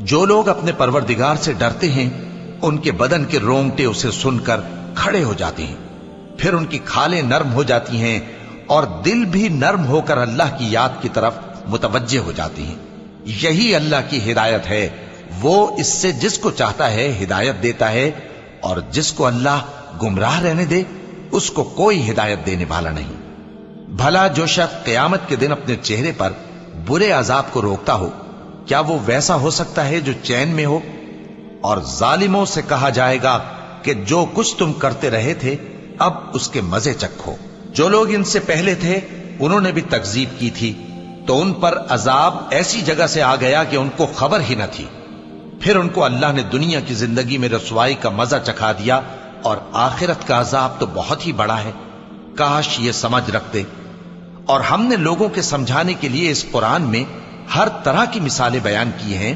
جو लोग अपने परवरदिगार से डरते हैं उनके बदन के रोंगटे उसे सुनकर खड़े हो जाते हैं, फिर उनकी खालें नर्म हो जाती हैं और दिल भी नर्म होकर अल्लाह की याद की तरफ मुतवज्जे हो जाती हैं। यही अल्लाह की हिदायत है, वो इससे जिसको चाहता है हिदायत देता है, और जिसको अल्लाह गुमराह रहने दे उसको कोई हिदायत देने वाला नहीं। भला जो शख्स क़यामत के दिन अपने चेहरे पर बुरे अजाब को रोकता हो, क्या वो वैसा हो सकता है जो चैन में हो? और जालिमों से कहा जाएगा कि जो कुछ तुम करते रहे थे अब उसके मजे चखो। जो लोग इनसे पहले थे उन्होंने भी तकजीब की थी, तो उन पर अजाब ऐसी जगह से आ गया कि उनको खबर ही न थी। फिर उनको अल्लाह ने दुनिया की जिंदगी में रसवाई का मजा चखा दिया, और आखिरत का अजाब तो बहुत ही बड़ा है। काश ये समझ रखते। और हमने लोगों के समझाने के लिए इस कुरान में हर तरह की मिसालें बयान की हैं